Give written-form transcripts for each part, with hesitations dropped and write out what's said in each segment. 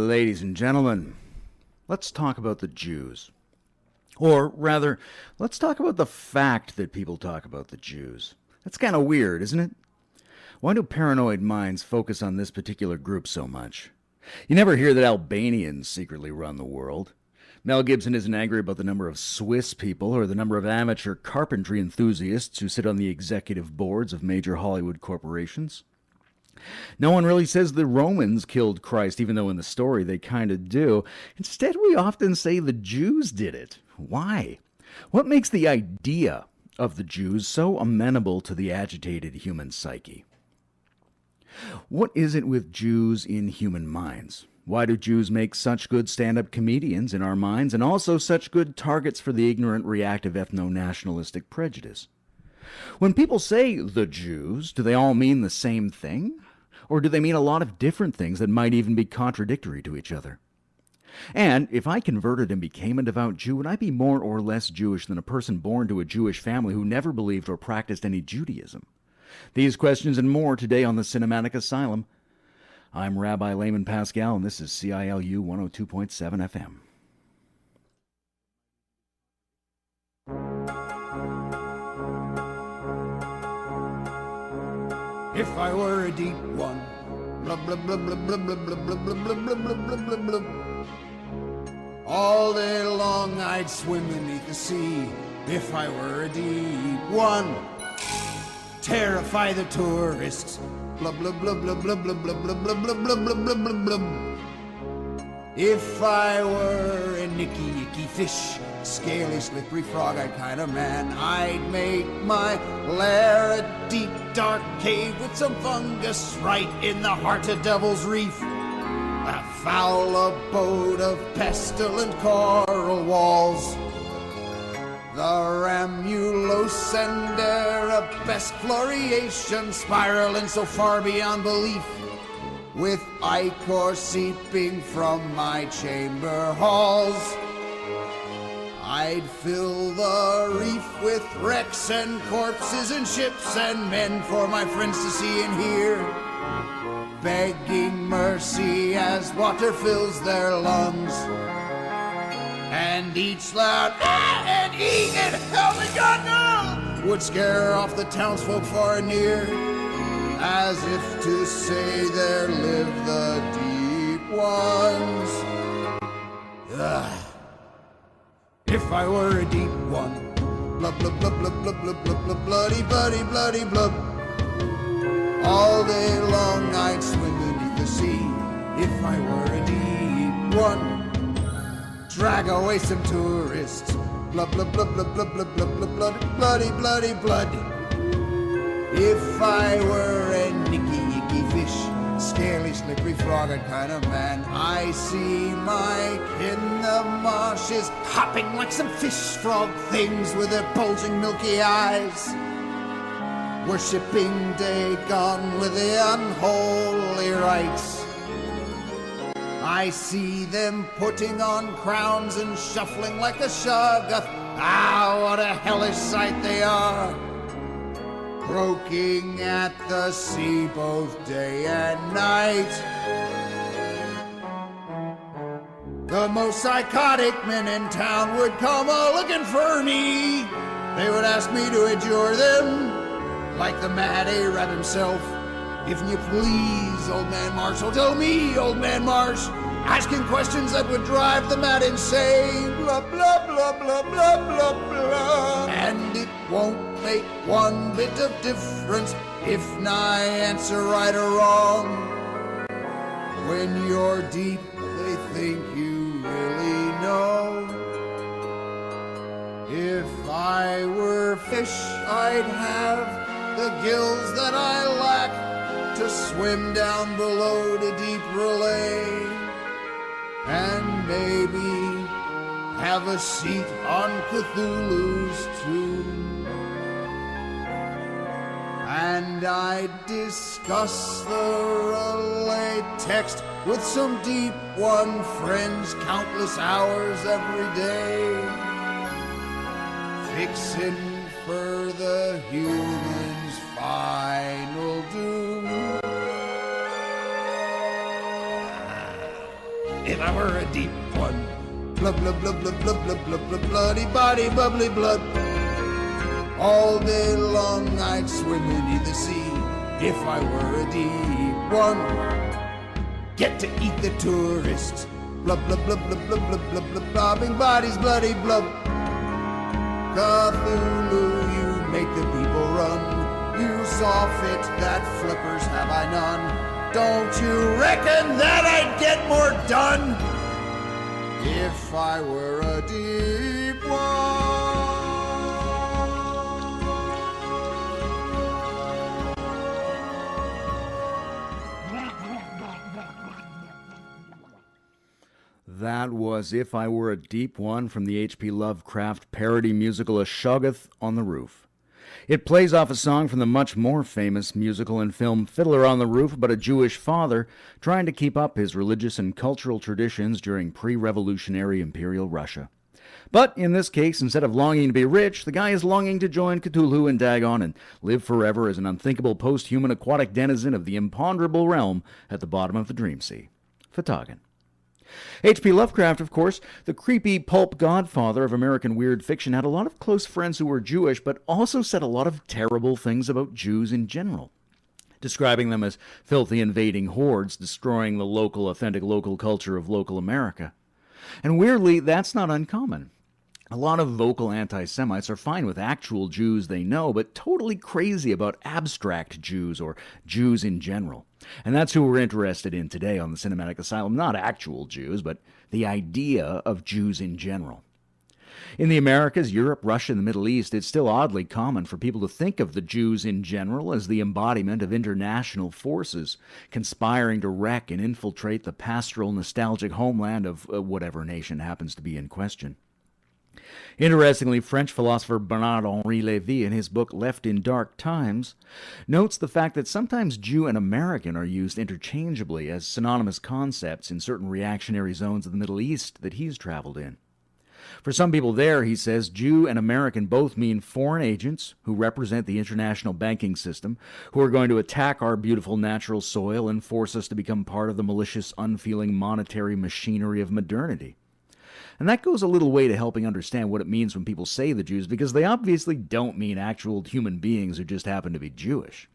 Ladies and gentlemen, let's talk about the Jews. Or rather, let's talk about the fact that people talk about the Jews. That's kind of weird, isn't it? Why do paranoid minds focus on this particular group so much? You never hear that Albanians secretly run the world. Mel Gibson isn't angry about the number of Swiss people or the number of amateur carpentry enthusiasts who sit on the executive boards of major Hollywood corporations. No one really says the Romans killed Christ, even though in the story they kind of do. Instead, we often say the Jews did it. Why? What makes the idea of the Jews so amenable to the agitated human psyche? What is it with Jews in human minds? Why do Jews make such good stand-up comedians in our minds and also such good targets for the ignorant, reactive, ethno-nationalistic prejudice? When people say the Jews, do they all mean the same thing? Or do they mean a lot of different things that might even be contradictory to each other? And if I converted and became a devout Jew, would I be more or less Jewish than a person born to a Jewish family who never believed or practiced any Judaism? These questions and more today on the Cinematic Asylum. I'm Rabbi Layman Pascal, and this is CILU 102.7 FM. If I were a deep one, blah blah blah blah blah blah blah blah blah blah blah blah blah blah blah. All day long I'd swim beneath the sea. If I were a deep one, terrify the tourists. Blah blah blah blah blah blah blah blah blah blah blah blah blah blah blah. If I were a nicky icky fish, scaly, slippery frog, I'd kind of man. I'd make my lair a deep, dark cave with some fungus right in the heart of Devil's Reef. A foul abode of pestilent coral walls. The Ramulose and arabesque floreation spiraling so far beyond belief, with ichor seeping from my chamber halls. I'd fill the reef with wrecks and corpses and ships and men for my friends to see and hear, begging mercy as water fills their lungs. And each loud ah and E and help me God no would scare off the townsfolk far and near, as if to say there live the deep ones. Ugh. If I were a deep one, blah blah blah blah blah blah blah blah bloody bloody bloody blub. All day long I'd swim beneath the sea. If I were a deep one, drag away some tourists. Blah blah blah blah blah blah blah blah bloody bloody bloody blood. If I were a nicky icky fish, scaly, slippery frog, a kind of man, I see Mike in the marshes, hopping like some fish frog things with their bulging milky eyes, worshipping Dagon with the unholy rites. I see them putting on crowns and shuffling like a shoggoth. Ah, what a hellish sight they are, croaking at the sea both day and night. The most psychotic men in town would come a-looking for me. They would ask me to adjure them, like the mad Arab himself. If you please, old man Marshall, tell me, old man Marsh, asking questions that would drive the mad insane. Blah, blah, blah, blah, blah, blah, blah. And it won't make one bit of difference if I answer right or wrong. When you're deep, they think you really know. If I were fish, I'd have the gills that I lack to swim down below to deep relay, and maybe have a seat on Cthulhu's tomb. And I'd discuss the relay text with some deep one friends countless hours every day, fixing for the humans' final doom. if I were a deep one. Blub, blub, blub, blub, blub, blub, blub, blub, bloody body, bubbly blood. All day long I'd swim beneath the sea if I were a deep one. Get to eat the tourists. Blub, blub, blub, blub, blub, blub, blub, blub, blobbing bodies, bloody blub. Cthulhu, you make the people run. You saw fit that flippers have I none. Don't you reckon that I'd get more done if I were a deep one? That was If I Were a Deep One from the H.P. Lovecraft parody musical A Shoggoth on the Roof. It plays off a song from the much more famous musical and film Fiddler on the Roof about a Jewish father trying to keep up his religious and cultural traditions during pre-revolutionary Imperial Russia. But in this case, instead of longing to be rich, the guy is longing to join Cthulhu and Dagon and live forever as an unthinkable post-human aquatic denizen of the imponderable realm at the bottom of the dream sea. Fatagan. H.P. Lovecraft, of course, the creepy pulp godfather of American weird fiction, had a lot of close friends who were Jewish, but also said a lot of terrible things about Jews in general, describing them as filthy invading hordes, destroying the authentic local culture of local America. And weirdly, that's not uncommon. A lot of vocal anti-Semites are fine with actual Jews they know, but totally crazy about abstract Jews or Jews in general. And that's who we're interested in today on the Cinematic Asylum. Not actual Jews, but the idea of Jews in general. In the Americas, Europe, Russia, and the Middle East, it's still oddly common for people to think of the Jews in general as the embodiment of international forces, conspiring to wreck and infiltrate the pastoral, nostalgic homeland of whatever nation happens to be in question. Interestingly, French philosopher Bernard-Henri Lévy, in his book Left in Dark Times, notes the fact that sometimes Jew and American are used interchangeably as synonymous concepts in certain reactionary zones of the Middle East that he's traveled in. For some people there, he says, Jew and American both mean foreign agents who represent the international banking system, who are going to attack our beautiful natural soil and force us to become part of the malicious, unfeeling monetary machinery of modernity. And that goes a little way to helping understand what it means when people say the Jews, because they obviously don't mean actual human beings who just happen to be Jewish.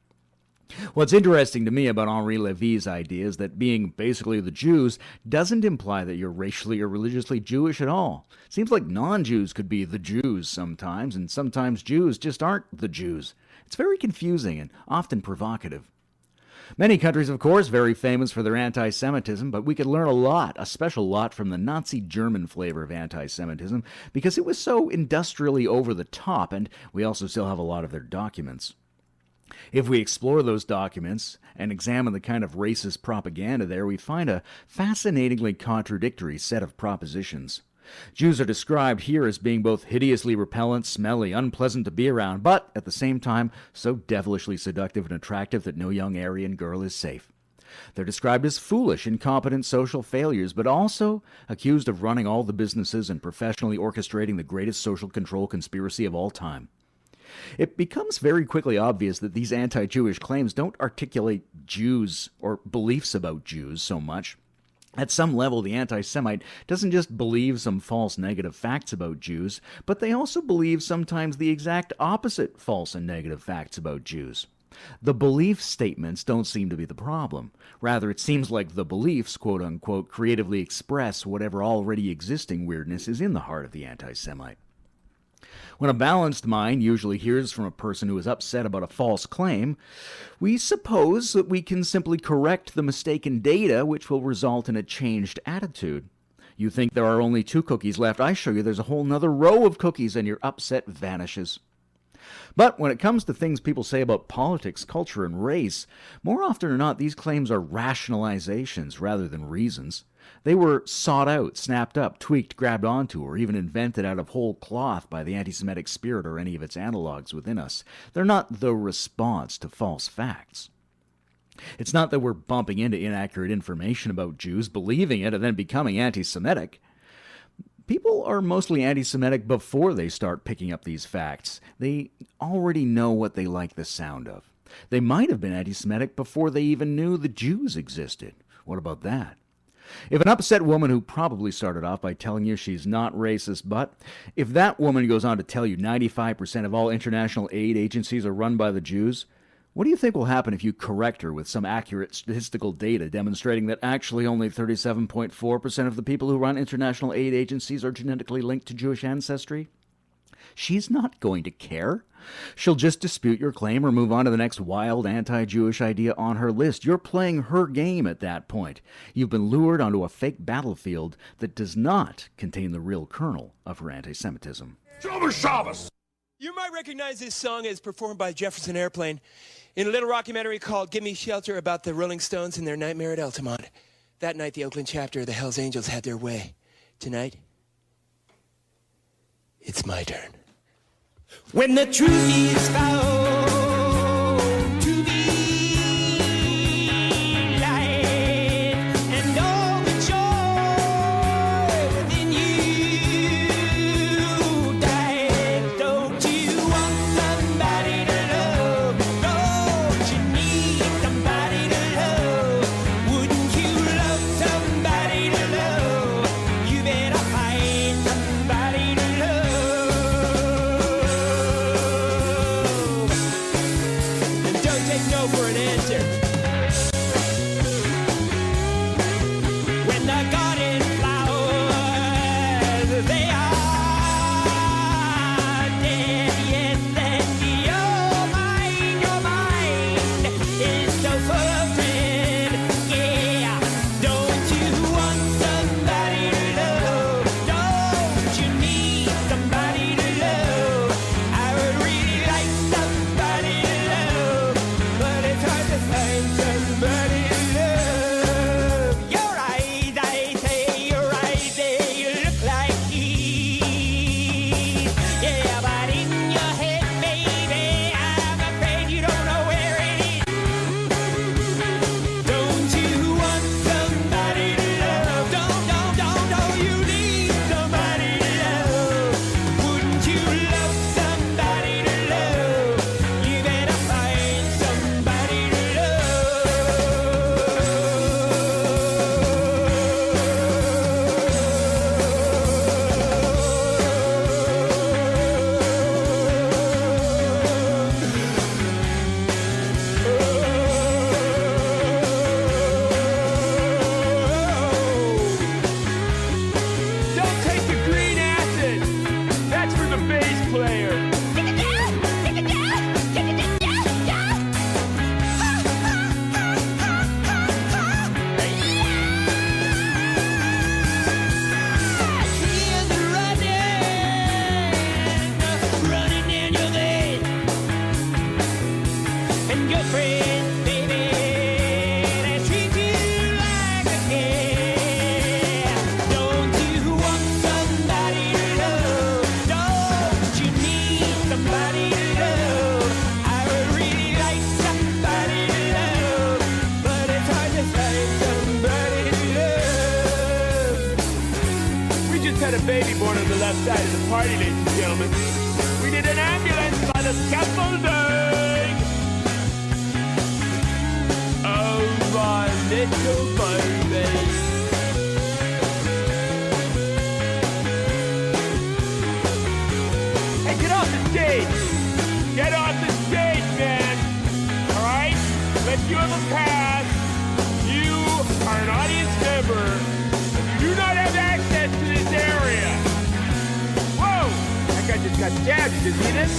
What's interesting to me about Henri Lévy's idea is that being basically the Jews doesn't imply that you're racially or religiously Jewish at all. It seems like non-Jews could be the Jews sometimes, and sometimes Jews just aren't the Jews. It's very confusing and often provocative. Many countries, of course, very famous for their anti-Semitism, but we could learn a special lot from the Nazi German flavor of anti-Semitism because it was so industrially over the top, and we also still have a lot of their documents. If we explore those documents and examine the kind of racist propaganda there, we find a fascinatingly contradictory set of propositions. Jews are described here as being both hideously repellent, smelly, unpleasant to be around, but at the same time so devilishly seductive and attractive that no young Aryan girl is safe. They're described as foolish, incompetent social failures, but also accused of running all the businesses and professionally orchestrating the greatest social control conspiracy of all time. It becomes very quickly obvious that these anti-Jewish claims don't articulate Jews or beliefs about Jews so much. At some level, the anti-Semite doesn't just believe some false negative facts about Jews, but they also believe sometimes the exact opposite false and negative facts about Jews. The belief statements don't seem to be the problem. Rather, it seems like the beliefs, quote-unquote, creatively express whatever already existing weirdness is in the heart of the anti-Semite. When a balanced mind usually hears from a person who is upset about a false claim, we suppose that we can simply correct the mistaken data, which will result in a changed attitude. You think there are only 2 cookies left. I show you there's a whole nother row of cookies, and your upset vanishes. But when it comes to things people say about politics, culture, and race, more often or not, these claims are rationalizations rather than reasons. They were sought out, snapped up, tweaked, grabbed onto, or even invented out of whole cloth by the anti-Semitic spirit or any of its analogues within us. They're not the response to false facts. It's not that we're bumping into inaccurate information about Jews, believing it, and then becoming anti-Semitic. People are mostly anti-Semitic before they start picking up these facts. They already know what they like the sound of. They might have been anti-Semitic before they even knew the Jews existed. What about that? If an upset woman who probably started off by telling you she's not racist, but if that woman goes on to tell you 95% of all international aid agencies are run by the Jews, what do you think will happen if you correct her with some accurate statistical data demonstrating that actually only 37.4% of the people who run international aid agencies are genetically linked to Jewish ancestry? She's not going to care. She'll just dispute your claim or move on to the next wild anti-Jewish idea on her list. You're playing her game at that point. You've been lured onto a fake battlefield that does not contain the real kernel of her anti-Semitism. Shabbos! You might recognize this song as performed by Jefferson Airplane in a little documentary called Give Me Shelter about the Rolling Stones and their nightmare at Altamont. That night, the Oakland chapter of the Hells Angels had their way. Tonight, it's my turn. When the truth is found to be light, and all the joy within you died, don't you want somebody to love? Don't you need somebody to love? Wouldn't you love somebody to love? You better find somebody to love. No for an answer. When the garden flowers, they are dead, yes, and your mind is so full of dread. Yeah, don't you want somebody to love? Don't you need somebody to love? I would really like somebody to love. But it's hard to find somebody to love. Your eyes, I say, your eyes, they look like keys. Yeah, but in your head, baby, I'm afraid you don't know where it is. Don't you want somebody to love? Don't you need somebody to love? Wouldn't you love somebody to love? You better find somebody to Don't take the green acid. That's for the bass player. Running in your veins. And your friends, baby, they treat you like a kid. Don't you want somebody to love? Don't you need somebody to love? I would really like somebody to love, but it's hard to find somebody to love. We just had a baby born on the left side of the party, ladies and gentlemen. We did an ambulance by the scaffolding. Oh, my little baby. Hey, get off the stage. Get off the stage, man. All right? Let you have a pass. You are an audience member. You do not have access to this area. Whoa! That guy just got stabbed. Did you see this?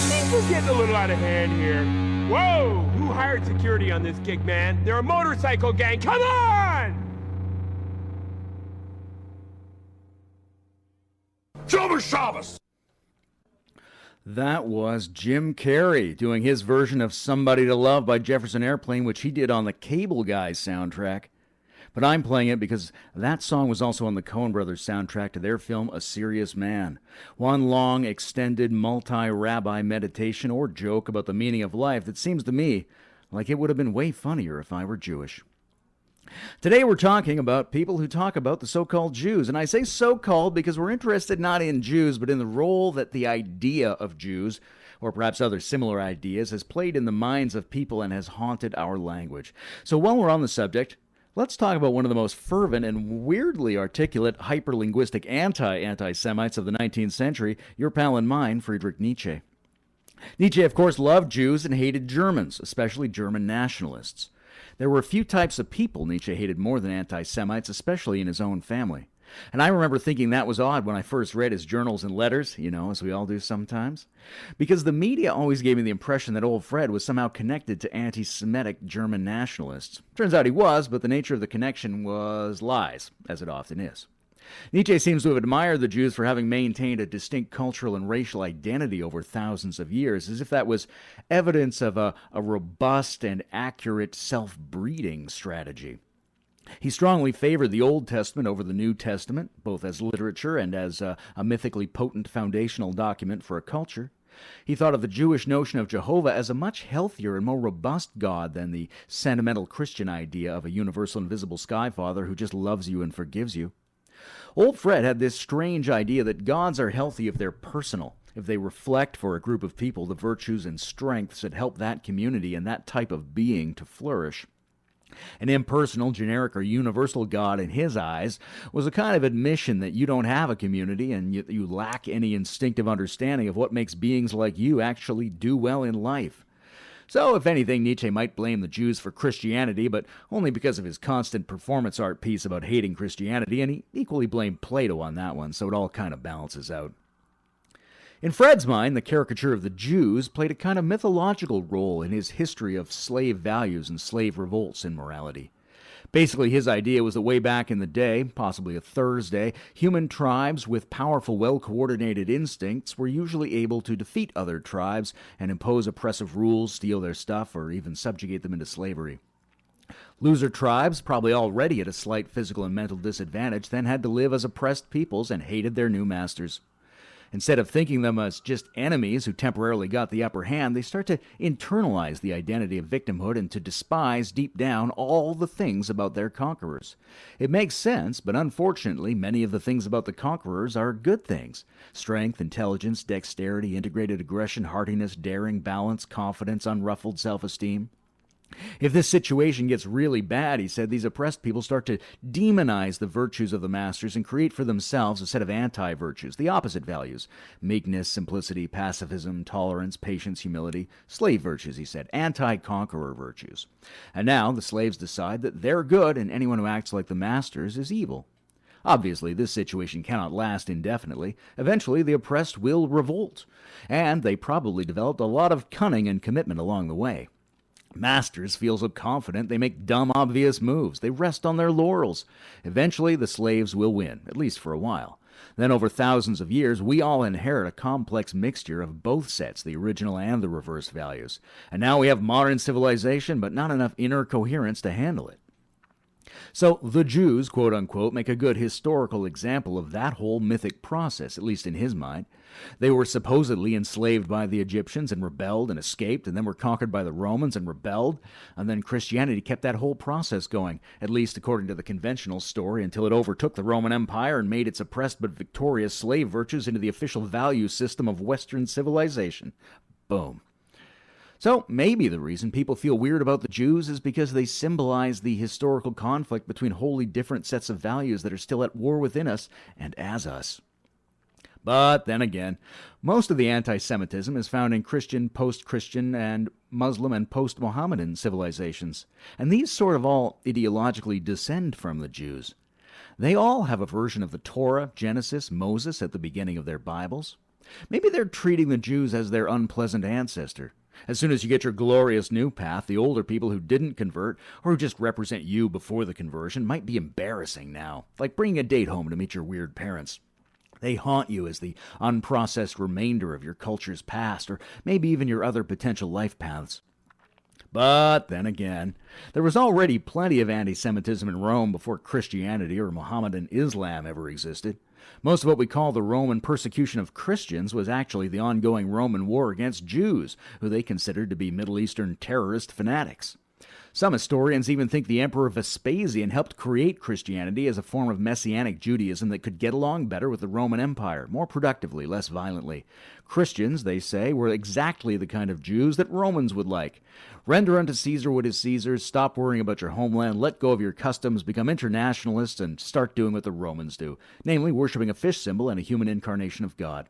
Things are getting a little out of hand here. Whoa! Who hired security on this gig, man? They're a motorcycle gang. Come on! Shabbos! That was Jim Carrey doing his version of Somebody to Love by Jefferson Airplane, which he did on the Cable Guy soundtrack. But I'm playing it because that song was also on the Coen Brothers soundtrack to their film A Serious Man. One long, extended, multi-rabbi meditation or joke about the meaning of life that seems to me like it would have been way funnier if I were Jewish. Today we're talking about people who talk about the so-called Jews. And I say so-called because we're interested not in Jews, but in the role that the idea of Jews, or perhaps other similar ideas, has played in the minds of people and has haunted our language. So while we're on the subject, Let's talk about one of the most fervent and weirdly articulate hyperlinguistic anti-Semites of the 19th century, your pal and mine, Friedrich Nietzsche. Nietzsche, of course, loved Jews and hated Germans, especially German nationalists. There were a few types of people Nietzsche hated more than anti-Semites, especially in his own family. And I remember thinking that was odd when I first read his journals and letters, as we all do sometimes. Because the media always gave me the impression that old Fred was somehow connected to anti-Semitic German nationalists. Turns out he was, but the nature of the connection was lies, as it often is. Nietzsche seems to have admired the Jews for having maintained a distinct cultural and racial identity over thousands of years, as if that was evidence of a robust and accurate self-breeding strategy. He strongly favored the Old Testament over the New Testament, both as literature and as a mythically potent foundational document for a culture. He thought of the Jewish notion of Jehovah as a much healthier and more robust God than the sentimental Christian idea of a universal invisible sky father who just loves you and forgives you. Old Fred had this strange idea that gods are healthy if they're personal, if they reflect for a group of people the virtues and strengths that help that community and that type of being to flourish. An impersonal, generic, or universal God in his eyes was a kind of admission that you don't have a community and you lack any instinctive understanding of what makes beings like you actually do well in life. So, if anything, Nietzsche might blame the Jews for Christianity, but only because of his constant performance art piece about hating Christianity, and he equally blamed Plato on that one, so it all kind of balances out. In Fred's mind, the caricature of the Jews played a kind of mythological role in his history of slave values and slave revolts in morality. Basically, his idea was that way back in the day, possibly a Thursday, human tribes with powerful, well-coordinated instincts were usually able to defeat other tribes and impose oppressive rules, steal their stuff, or even subjugate them into slavery. Loser tribes, probably already at a slight physical and mental disadvantage, then had to live as oppressed peoples and hated their new masters. Instead of thinking them as just enemies who temporarily got the upper hand, they start to internalize the identity of victimhood and to despise deep down all the things about their conquerors. It makes sense, but unfortunately, many of the things about the conquerors are good things. Strength, intelligence, dexterity, integrated aggression, heartiness, daring, balance, confidence, unruffled self-esteem. If this situation gets really bad, he said, these oppressed people start to demonize the virtues of the masters and create for themselves a set of anti-virtues, the opposite values: meekness, simplicity, pacifism, tolerance, patience, humility. Slave virtues, he said, anti-conqueror virtues. And now the slaves decide that they're good and anyone who acts like the masters is evil. Obviously, this situation cannot last indefinitely. Eventually, the oppressed will revolt, and they probably developed a lot of cunning and commitment along the way. Masters feel so confident they make dumb, obvious moves. They rest on their laurels. Eventually, the slaves will win, at least for a while. Then, over thousands of years, we all inherit a complex mixture of both sets, the original and the reverse values. And now we have modern civilization, but not enough inner coherence to handle it. So the Jews, quote-unquote, make a good historical example of that whole mythic process, at least in his mind. They were supposedly enslaved by the Egyptians and rebelled and escaped, and then were conquered by the Romans and rebelled, and then Christianity kept that whole process going, at least according to the conventional story, until it overtook the Roman Empire and made its oppressed but victorious slave virtues into the official value system of Western civilization. Boom. So maybe the reason people feel weird about the Jews is because they symbolize the historical conflict between wholly different sets of values that are still at war within us and as us. But then again, most of the anti-Semitism is found in Christian, post-Christian, and Muslim and post-Mohammedan civilizations, and these sort of all ideologically descend from the Jews. They all have a version of the Torah, Genesis, Moses at the beginning of their Bibles. Maybe they're treating the Jews as their unpleasant ancestor. As soon as you get your glorious new path, the older people who didn't convert, or who just represent you before the conversion, might be embarrassing now, like bringing a date home to meet your weird parents. They haunt you as the unprocessed remainder of your culture's past, or maybe even your other potential life paths. But then again, there was already plenty of anti-Semitism in Rome before Christianity or Mohammedan Islam ever existed. Most of what we call the Roman persecution of Christians was actually the ongoing Roman war against Jews, who they considered to be Middle Eastern terrorist fanatics. Some historians even think the Emperor Vespasian helped create Christianity as a form of Messianic Judaism that could get along better with the Roman Empire, more productively, less violently. Christians, they say, were exactly the kind of Jews that Romans would like. Render unto Caesar what is Caesar's, stop worrying about your homeland, let go of your customs, become internationalists, and start doing what the Romans do, namely worshipping a fish symbol and a human incarnation of God.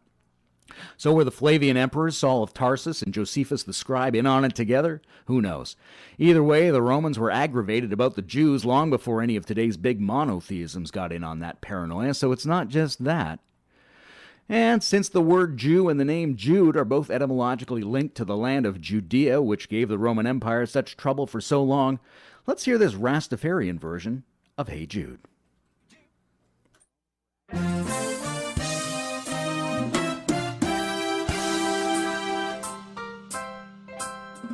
So were the Flavian emperors, Saul of Tarsus and Josephus the scribe, in on it together? Who knows? Either way, the Romans were aggravated about the Jews long before any of today's big monotheisms got in on that paranoia, so it's not just that. And since the word Jew and the name Jude are both etymologically linked to the land of Judea, which gave the Roman Empire such trouble for so long, let's hear this Rastafarian version of Hey Jude.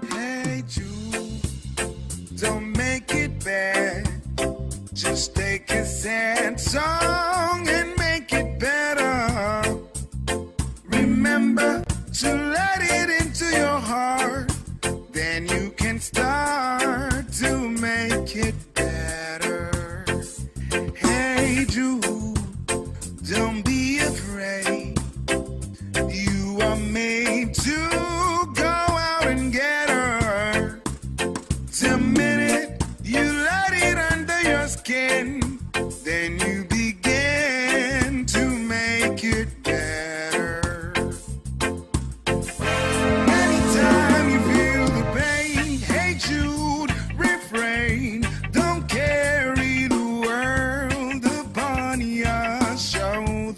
Hey Jude, don't make it bad. Just take a sad song and make it better. Remember to let it into your heart. Then you can start to make it better. Hey Jude, don't be afraid. You are made to go out and get her. The minute you let it under your skin, then you begin to make it better. Anytime you feel the pain, hey Jude, refrain. Don't carry the world upon your shoulders.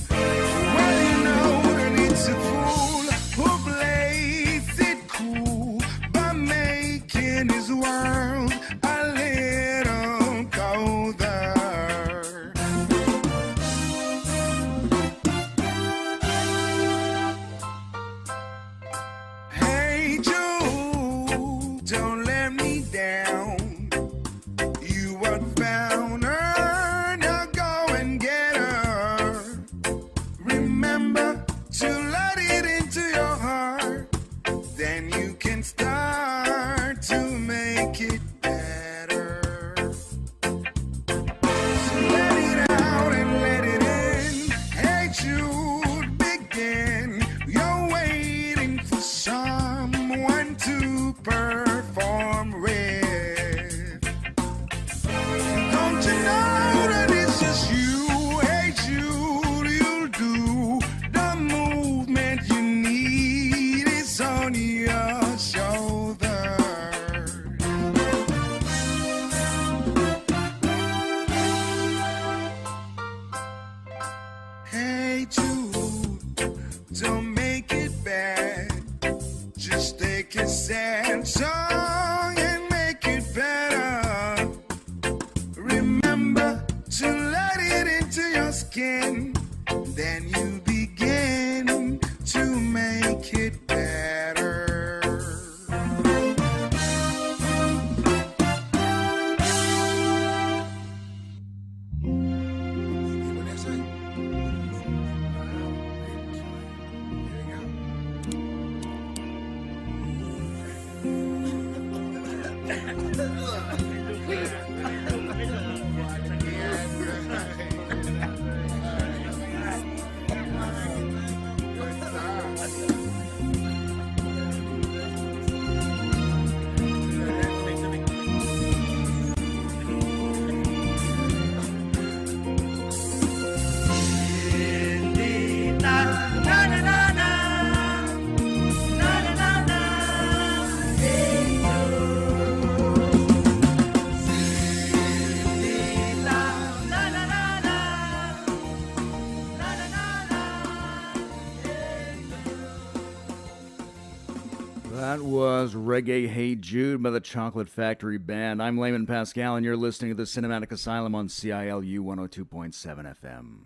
Well, you know that it's a fool who plays it cool by making his world a little colder. Hey Jude, don't let me down. You are found her, now go and get her. Remember to let it into your heart. Then you can start to make it better. So let it out and let it in. Hey Jude, begin. You're waiting for someone to perform with. Don't you know that it's just you? Hey Jude, you'll do the movement you need is on your shoulder. Hey Jude, don't make it bad. Just take a sad song and make it better. Remember to let it into your skin. Then you begin to make it better. What did I say? That was Reggae Hey Jude by the Chocolate Factory Band. I'm Layman Pascal, and you're listening to the Cinematic Asylum on CILU 102.7 FM.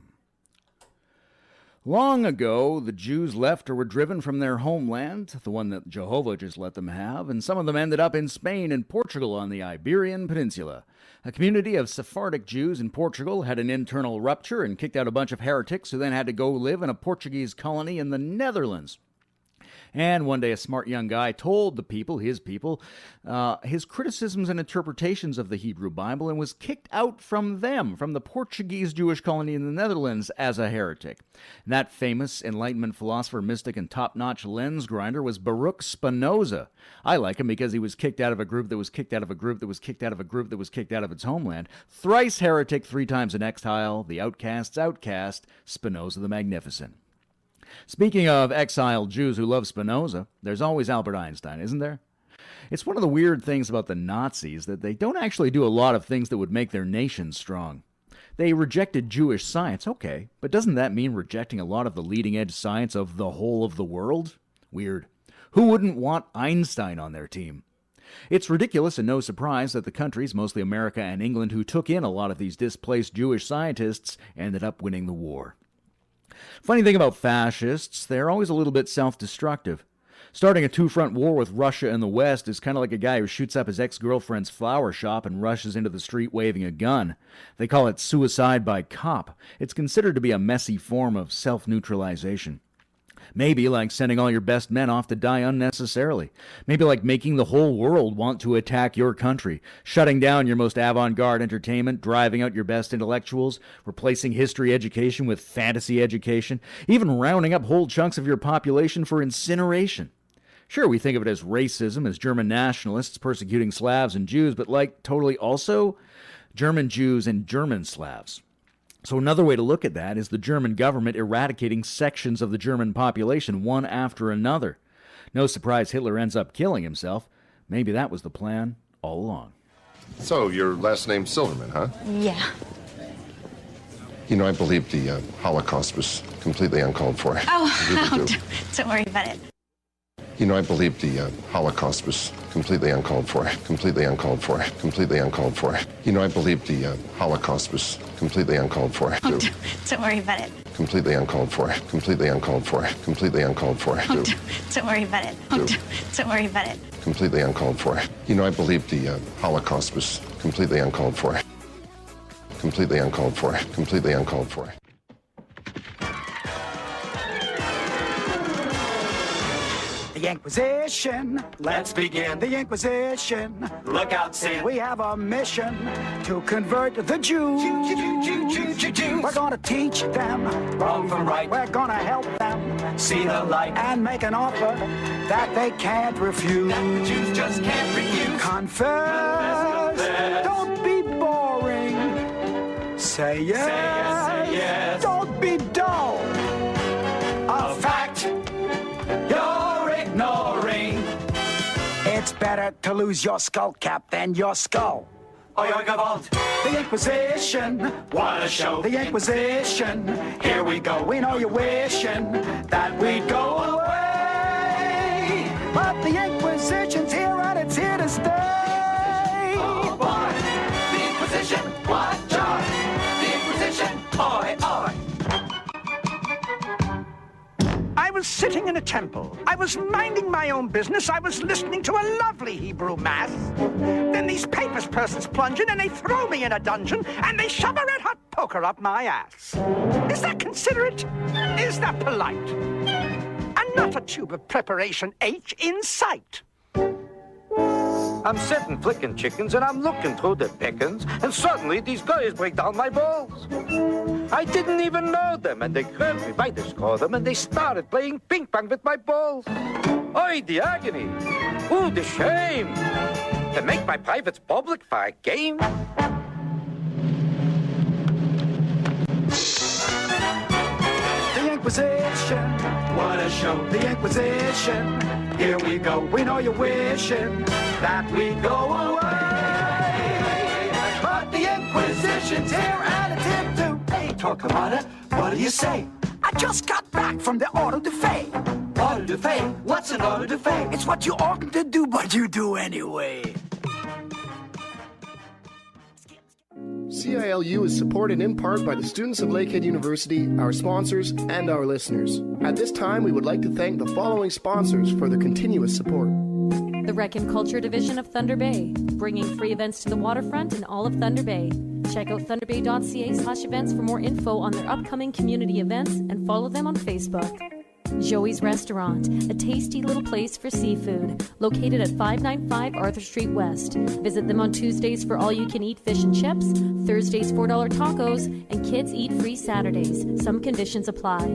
Long ago, the Jews left or were driven from their homeland, the one that Jehovah just let them have, and some of them ended up in Spain and Portugal on the Iberian Peninsula. A community of Sephardic Jews in Portugal had an internal rupture and kicked out a bunch of heretics who then had to go live in a Portuguese colony in the Netherlands. And one day a smart young guy told the people, his criticisms and interpretations of the Hebrew Bible and was kicked out from them, from the Portuguese Jewish colony in the Netherlands, as a heretic. And that famous Enlightenment philosopher, mystic, and top-notch lens grinder was Baruch Spinoza. I like him because he was kicked out of a group that was kicked out of a group that was kicked out of a group that was kicked out of its homeland. Thrice heretic, 3 times an exile, the outcast's outcast, Spinoza the Magnificent. Speaking of exiled Jews who love Spinoza, there's always Albert Einstein, isn't there? It's one of the weird things about the Nazis that they don't actually do a lot of things that would make their nation strong. They rejected Jewish science, okay, but doesn't that mean rejecting a lot of the leading-edge science of the whole of the world? Weird. Who wouldn't want Einstein on their team? It's ridiculous and no surprise that the countries, mostly America and England, who took in a lot of these displaced Jewish scientists ended up winning the war. Funny thing about fascists, they're always a little bit self-destructive. Starting a two-front war with Russia and the West is kind of like a guy who shoots up his ex-girlfriend's flower shop and rushes into the street waving a gun. They call it suicide by cop. It's considered to be a messy form of self-neutralization. Maybe like sending all your best men off to die unnecessarily. Maybe like making the whole world want to attack your country, shutting down your most avant-garde entertainment, driving out your best intellectuals, replacing history education with fantasy education, even rounding up whole chunks of your population for incineration. Sure, we think of it as racism, as German nationalists persecuting Slavs and Jews, but like totally also German Jews and German Slavs. So another way to look at that is the German government eradicating sections of the German population one after another. No surprise Hitler ends up killing himself. Maybe that was the plan all along. So, your last name's Silverman, huh? Yeah. You know, I believe the Holocaust was completely uncalled for. Oh, don't worry about it. You know, I believe the Holocaust was completely uncalled for, completely uncalled for, completely uncalled for. You know, I believe the Holocaust was completely uncalled for. Oh, don't worry about it. Completely uncalled for, completely uncalled for, completely uncalled for. Oh, don't worry about it. Oh, don't worry about it. Completely uncalled for. You know, I believe the Holocaust was completely uncalled for. Completely uncalled for, completely uncalled for. The Inquisition. Let's begin. The Inquisition. Look out, Sid. We have a mission to convert the Jews. We're gonna teach them Wrong from right. We're gonna help them See the light. and make an offer that they can't refuse. That the Jews just can't refuse. Confess. Don't be boring. Say yes. Say yes. Don't be dull. A fact you're ignoring. It's better to lose your skull cap than your skull. Oh, your Gavalt. The Inquisition. What a show. The Inquisition. Here we go. We know you're wishing that we'd go away. But the Inquisition's here and it's here to stay. Oh, boy. The Inquisition. What joy. The Inquisition. Oi, oi. I was sitting in a temple. I was minding my own business. I was listening to a lovely Hebrew mass. Then these papist persons plunge in and they throw me in a dungeon and they shove a red-hot poker up my ass. Is that considerate? Is that polite? And not a tube of preparation H in sight. I'm sitting flicking chickens and I'm looking through the pickings and suddenly these guys break down my balls. I didn't even know them and they grabbed me by the scrotum and they started playing ping pong with my balls. Oy, the agony. Ooh, the shame. To make my privates public for a game. The Inquisition. What a show. The Inquisition. Here we go. We know you're wishing that we'd go away. But the Inquisition's here and it's here to pay. Torquemada, what do you say? I just got back from the Auto de Fe. Auto de fe? What's an auto de fe? It's what you oughtn't to do, but you do anyway. CILU is supported in part by the students of Lakehead University, our sponsors, and our listeners. At this time, we would like to thank the following sponsors for their continuous support. The Rec and Culture Division of Thunder Bay, bringing free events to the waterfront and all of Thunder Bay. Check out thunderbay.ca/events for more info on their upcoming community events and follow them on Facebook. Joey's Restaurant, a tasty little place for seafood, located at 595 Arthur Street West. Visit them on Tuesdays for all-you-can-eat fish and chips, Thursdays $4 tacos, and kids eat free Saturdays. Some conditions apply.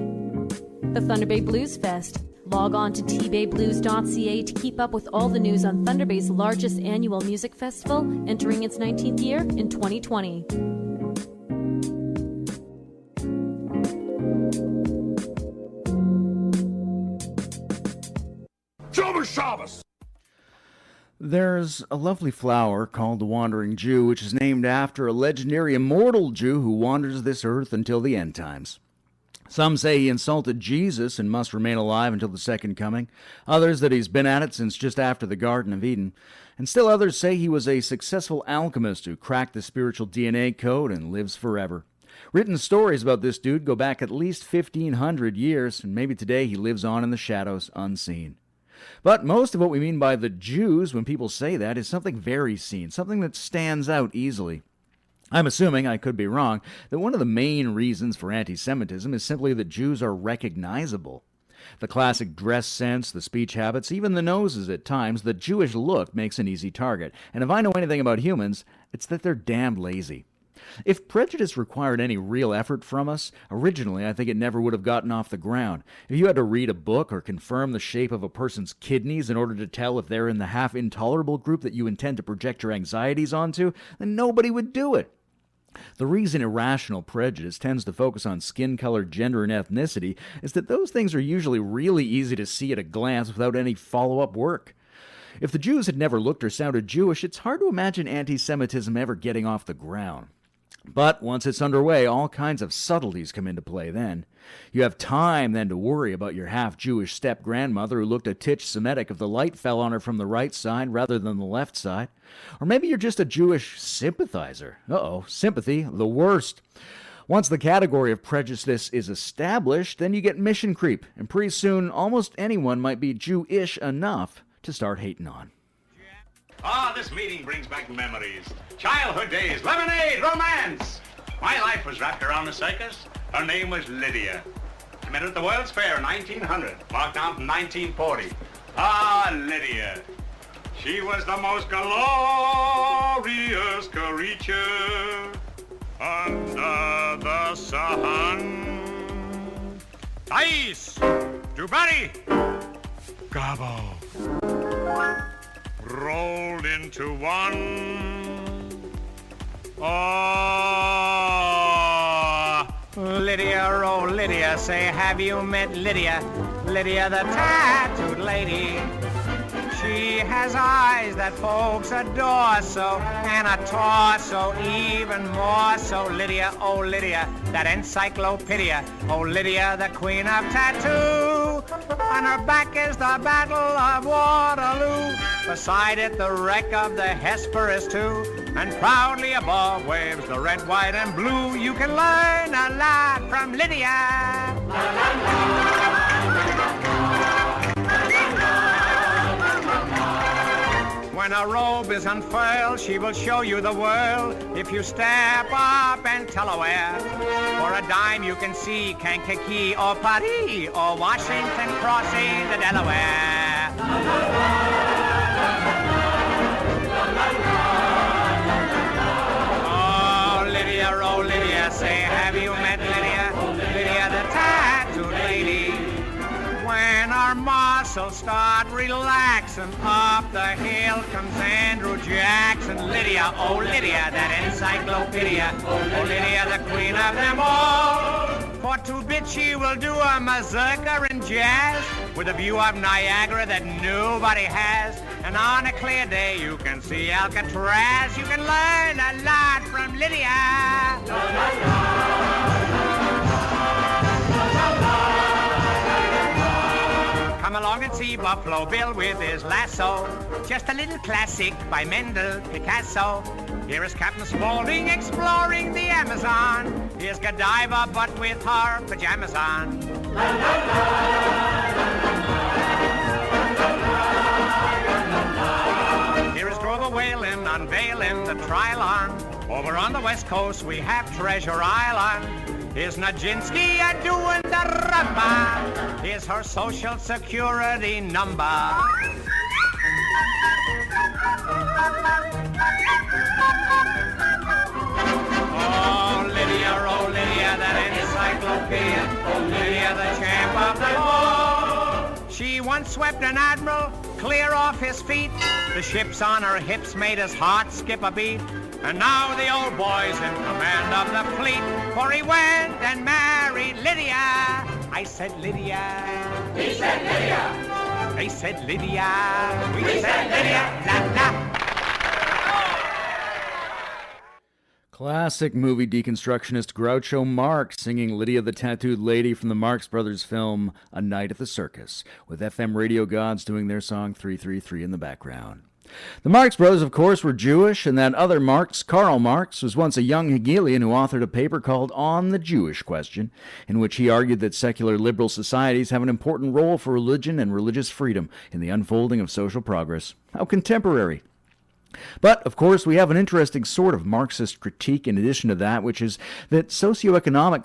The Thunder Bay Blues Fest. Log on to tbayblues.ca to keep up with all the news on Thunder Bay's largest annual music festival, entering its 19th year in 2020. Shabbos! There's a lovely flower called the Wandering Jew, which is named after a legendary immortal Jew who wanders this earth until the end times. Some say he insulted Jesus and must remain alive until the second coming. Others that he's been at it since just after the Garden of Eden. And still others say he was a successful alchemist who cracked the spiritual DNA code and lives forever. Written stories about this dude go back at least 1,500 years, and maybe today he lives on in the shadows unseen. But most of what we mean by the Jews when people say that is something very seen, something that stands out easily. I'm assuming, I could be wrong, that one of the main reasons for anti-Semitism is simply that Jews are recognizable. The classic dress sense, the speech habits, even the noses at times, the Jewish look makes an easy target. And if I know anything about humans, it's that they're damned lazy. If prejudice required any real effort from us, originally I think it never would have gotten off the ground. If you had to read a book or confirm the shape of a person's kidneys in order to tell if they're in the half-intolerable group that you intend to project your anxieties onto, then nobody would do it. The reason irrational prejudice tends to focus on skin color, gender, and ethnicity is that those things are usually really easy to see at a glance without any follow-up work. If the Jews had never looked or sounded Jewish, it's hard to imagine anti-Semitism ever getting off the ground. But once it's underway, all kinds of subtleties come into play then. You have time then to worry about your half-Jewish step-grandmother who looked a titch Semitic if the light fell on her from the right side rather than the left side. Or maybe you're just a Jewish sympathizer. Uh-oh, sympathy, the worst. Once the category of prejudice is established, then you get mission creep, and pretty soon almost anyone might be Jewish enough to start hating on. This meeting brings back memories. Childhood days, lemonade, romance. My life was wrapped around a circus. Her name was Lydia. I met her at the World's Fair in 1900, marked down from 1940. Lydia. She was the most glorious creature under the sun. Dice! Dubari! Gobbo! Rolled into one. Lydia, oh Lydia, say have you met Lydia? Lydia the tattooed lady. She has eyes that folks adore so, and a torso even more so. Lydia, oh Lydia, that encyclopedia. Oh Lydia, the queen of tattoo. On her back is the Battle of Waterloo. Beside it, the wreck of the Hesperus too. And proudly above waves the red, white, and blue. You can learn a lot from Lydia. When a robe is unfurled, she will show you the world. If you step up and tell her where. For a dime you can see Kankakee or Paris or Washington crossing the Delaware. Oh Lydia, say have you met Lydia? Lydia the tattooed lady. When our muscles start relaxing, up the hill comes Andrew Jackson. Lydia, oh Lydia, that encyclopedia. Oh Lydia, the queen of them all. For 2 bits she will do a mazurka in jazz with a view of Niagara that nobody has. And on a clear day you can see Alcatraz. You can learn a lot from Lydia. Come along and see Buffalo Bill with his lasso. Just a little classic by Mendel Picasso. Here is Captain Spaulding exploring the Amazon. Here's Godiva but with her pajamas on. Here is Grover Whalen unveiling the Trilon. Over on the west coast we have Treasure Island. Here's Nijinsky doing the rumba. Here's her social security number. Oh Lydia, that encyclopedia. Oh Lydia, the champ of the world. She once swept an admiral clear off his feet. The ships on her hips made his heart skip a beat. And now the old boy's in command of the fleet, for he went and married Lydia. I said Lydia. He said Lydia. They said Lydia. We said Lydia. La la. Classic movie deconstructionist Groucho Marx singing Lydia the Tattooed Lady from the Marx Brothers film A Night at the Circus, with FM radio gods doing their song 333 in the background. The Marx Brothers, of course, were Jewish, and that other Marx, Karl Marx, was once a young Hegelian who authored a paper called On the Jewish Question, in which he argued that secular liberal societies have an important role for religion and religious freedom in the unfolding of social progress. How contemporary! But, of course, we have an interesting sort of Marxist critique in addition to that, which is that socioeconomic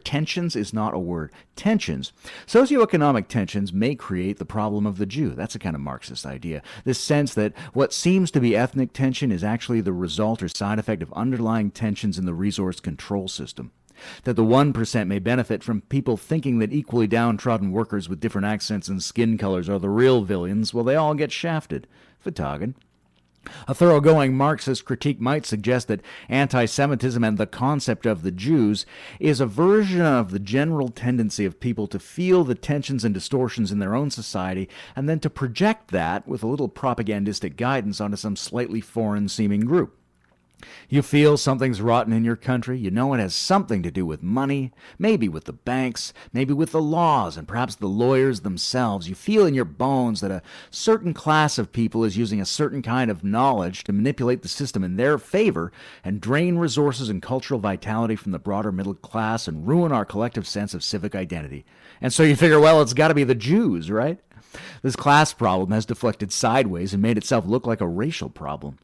tensions is not a word. Tensions. Socioeconomic tensions may create the problem of the Jew. That's a kind of Marxist idea. This sense that what seems to be ethnic tension is actually the result or side effect of underlying tensions in the resource control system. That the 1% may benefit from people thinking that equally downtrodden workers with different accents and skin colors are the real villains, while they all get shafted. Vertagen. A thoroughgoing Marxist critique might suggest that anti-Semitism and the concept of the Jews is a version of the general tendency of people to feel the tensions and distortions in their own society and then to project that, with a little propagandistic guidance, onto some slightly foreign-seeming group. You feel something's rotten in your country. You know it has something to do with money, maybe with the banks, maybe with the laws, and perhaps the lawyers themselves. You feel in your bones that a certain class of people is using a certain kind of knowledge to manipulate the system in their favor and drain resources and cultural vitality from the broader middle class and ruin our collective sense of civic identity. And so you figure, well, it's got to be the Jews, right? This class problem has deflected sideways and made itself look like a racial problem.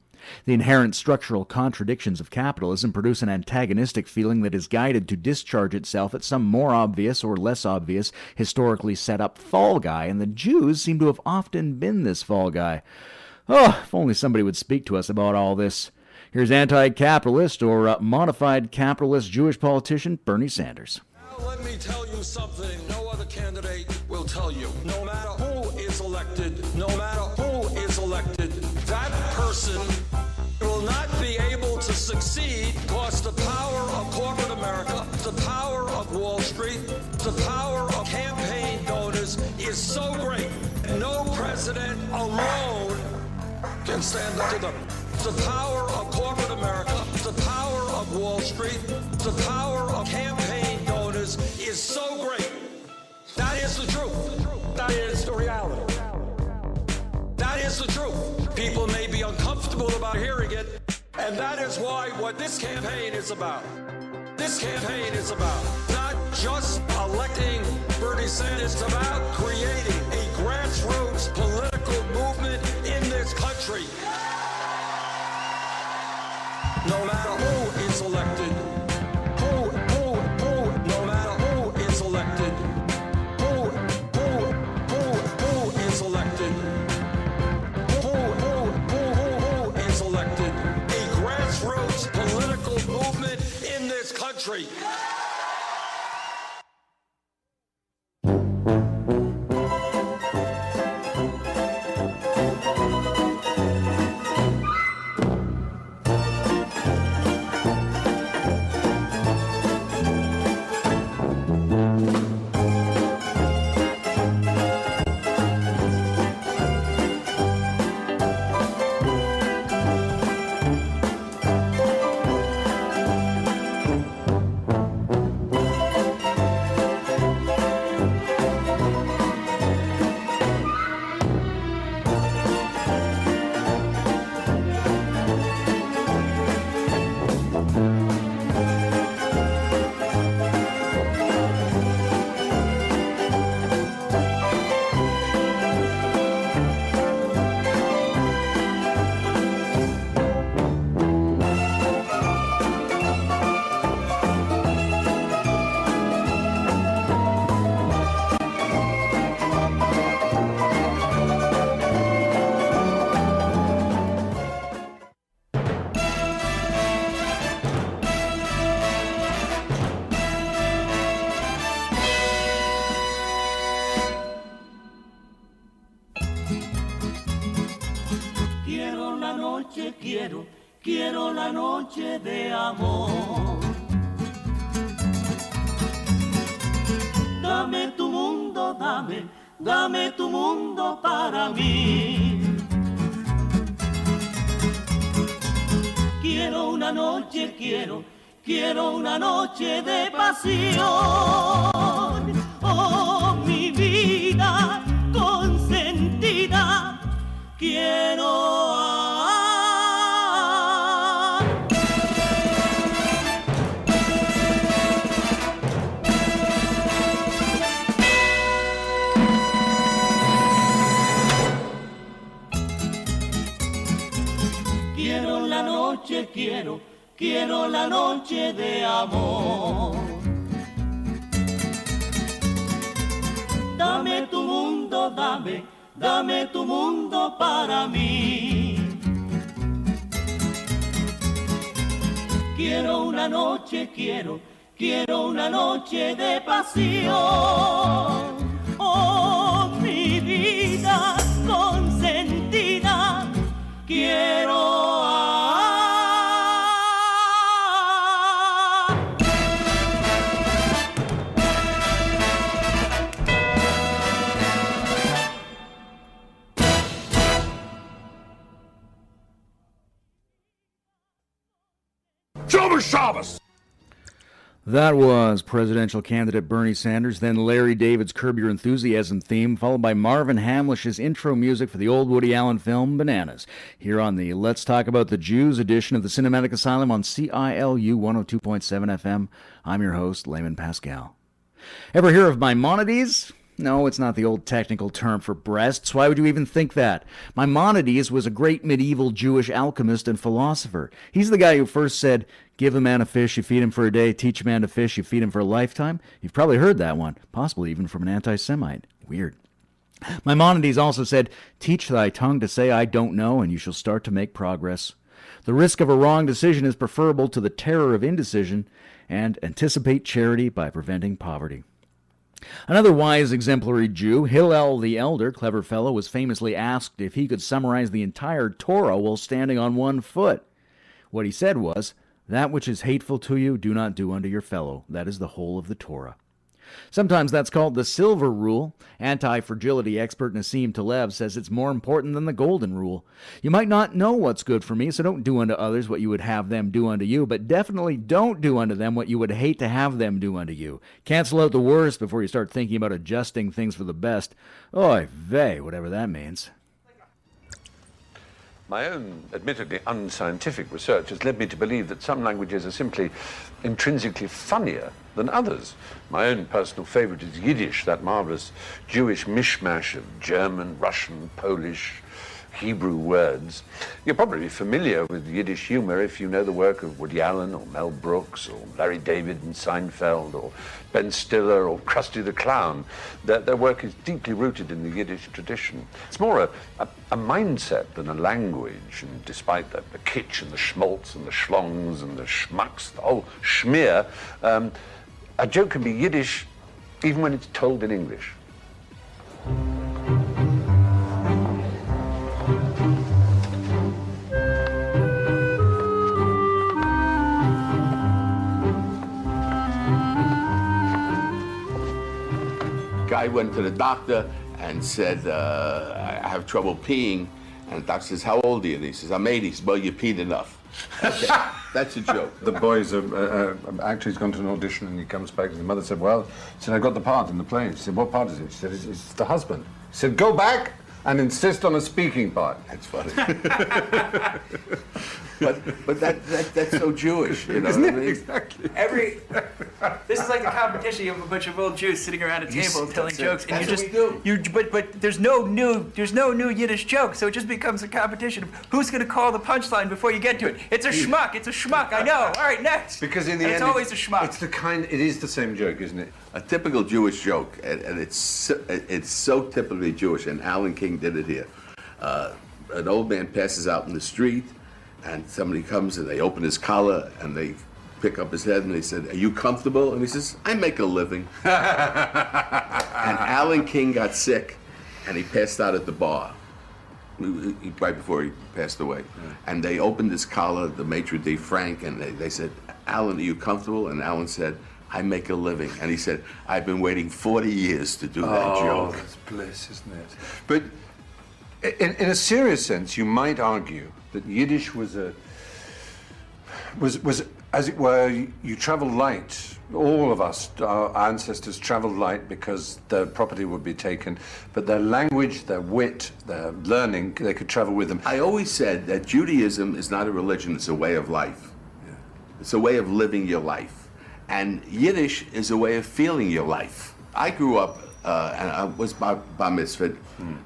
The inherent structural contradictions of capitalism produce an antagonistic feeling that is guided to discharge itself at some more obvious or less obvious, historically set-up fall guy, and the Jews seem to have often been this fall guy. Oh, if only somebody would speak to us about all this. Here's anti-capitalist or modified capitalist Jewish politician Bernie Sanders. Now let me tell you something no other candidate will tell you. No matter who is elected, that person will not be able to succeed because the power of corporate America, the power of Wall Street, the power of campaign donors is so great. No president alone can stand up to them. The power of corporate America, the power of Wall Street, the power of campaign donors is so great. That is the truth. That is the reality. That is the truth. People may be uncomfortable about hearing it, and that is why what this campaign is about. This campaign is about not just electing Bernie Sanders, it's about creating a grassroots political movement in this country. No matter who is elected, no matter who is elected, who is elected, who is elected, a grassroots political movement in this country. noche quiero, quiero la noche de amor. Dame tu mundo, dame, dame tu mundo para mí. Quiero una noche, quiero una noche de pasión. Oh, mi vida consentida, quiero quiero la noche, quiero la noche de amor. Dame tu mundo, dame, dame tu mundo para mí. Quiero una noche, quiero una noche de pasión. Oh, mi vida consentida, quiero Shabbos! That was presidential candidate Bernie Sanders, then Larry David's Curb Your Enthusiasm theme, followed by Marvin Hamlish's intro music for the old Woody Allen film Bananas, here on the Let's Talk About the Jews edition of the Cinematic Asylum on CILU 102.7 FM. I'm your host, Layman Pascal. Ever hear of Maimonides? No, it's not the old technical term for breasts. Why would you even think that? Maimonides was a great medieval Jewish alchemist and philosopher. He's the guy who first said, give a man a fish, you feed him for a day. Teach a man to fish, you feed him for a lifetime. You've probably heard that one, possibly even from an anti-Semite. Weird. Maimonides also said, teach thy tongue to say I don't know, and you shall start to make progress. The risk of a wrong decision is preferable to the terror of indecision, and anticipate charity by preventing poverty. Another wise, exemplary Jew, Hillel the Elder, clever fellow, was famously asked if he could summarize the entire Torah while standing on one foot. What he said was, that which is hateful to you, do not do unto your fellow. That is the whole of the Torah. Sometimes that's called the silver rule. Anti-fragility expert Nassim Taleb says it's more important than the golden rule. You might not know what's good for me, so don't do unto others what you would have them do unto you, but definitely don't do unto them what you would hate to have them do unto you. Cancel out the worst before you start thinking about adjusting things for the best. Oy vey, whatever that means. My own, admittedly unscientific research has led me to believe that some languages are simply intrinsically funnier than others. My own personal favorite is Yiddish, that marvelous Jewish mishmash of German, Russian, Polish, Hebrew words. You're probably familiar with Yiddish humor if you know the work of Woody Allen or Mel Brooks or Larry David and Seinfeld or Ben Stiller or Krusty the Clown. Their work is deeply rooted in the Yiddish tradition. It's more a mindset than a language, and despite the kitsch and the schmaltz and the schlongs and the schmucks, the whole schmear, a joke can be Yiddish even when it's told in English. Guy went to the doctor and said, I have trouble peeing. And the doctor says, how old are you? And he says, I'm 80. He says, well, you peed enough. Okay, that's a joke. The boy's actor, he's gone to an audition and he comes back and the mother said, well, he said, I got the part in the play. She said, what part is it? She said, it's the husband. He said, go back and insist on a speaking part. That's funny. but that's so Jewish, you know. Isn't it? I mean? Exactly. This is like the competition. You have a bunch of old Jews sitting around a table telling jokes, and but there's no new Yiddish joke, so it just becomes a competition of who's going to call the punchline before you get to it. It's a schmuck. It's a schmuck. I know. All right, next. Because in the end, it's always a schmuck. It is the same joke, isn't it? A typical Jewish joke, and it's so typically Jewish, and Alan King did it here. An old man passes out in the street, and somebody comes and they open his collar and they pick up his head and they said, are you comfortable? And he says, I make a living. And Alan King got sick and he passed out at the bar. right before he passed away. And they opened his collar, the maitre d' Frank, and they said, "Alan, are you comfortable?" And Alan said, "I make a living." And he said, "I've been waiting 40 years to do that joke." That's bliss, isn't it? But in a serious sense, you might argue that Yiddish was as it were, you travel light. All of us, our ancestors, traveled light because their property would be taken, but their language, their wit, their learning, they could travel with them. I always said that Judaism is not a religion, it's a way of life. Yeah. It's a way of living your life. And Yiddish is a way of feeling your life. I grew up, and I was bar mitzvah,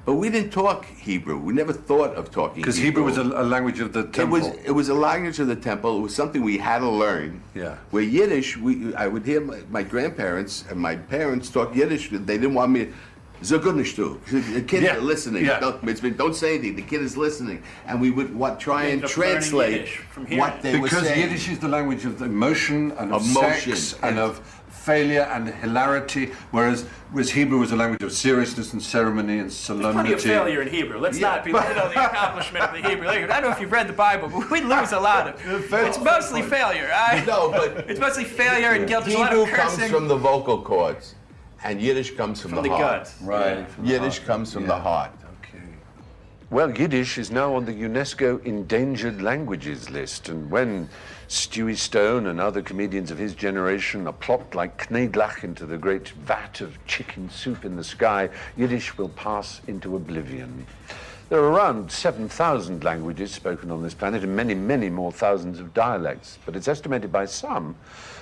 but we didn't talk Hebrew. We never thought of talking Hebrew. Because Hebrew was a language of the temple. It was a language of the temple. It was something we had to learn. Yeah. Where Yiddish, I would hear my grandparents and my parents talk Yiddish. They didn't want me. So good to. The kids are listening. Yeah. Don't say anything. The kid is listening, and we would try and translate what they were saying. Because Yiddish is the language of emotion and of sex and of failure and hilarity, whereas Hebrew was a language of seriousness and ceremony and solemnity. Plenty of failure in Hebrew. Let's not belittle the accomplishment of the Hebrew language. I don't know if you've read the Bible, but we lose a lot of it. It's mostly failure. No, but it's mostly failure and guilt. There's a lot of Hebrew comes cursing. from the vocal cords, and Yiddish comes from the heart. gut. Right. Yiddish comes from the heart. Well, Yiddish is now on the UNESCO Endangered Languages list, and when Stewie Stone and other comedians of his generation are plopped like Knedlach into the great vat of chicken soup in the sky, Yiddish will pass into oblivion. There are around 7,000 languages spoken on this planet and many, many more thousands of dialects, but it's estimated by some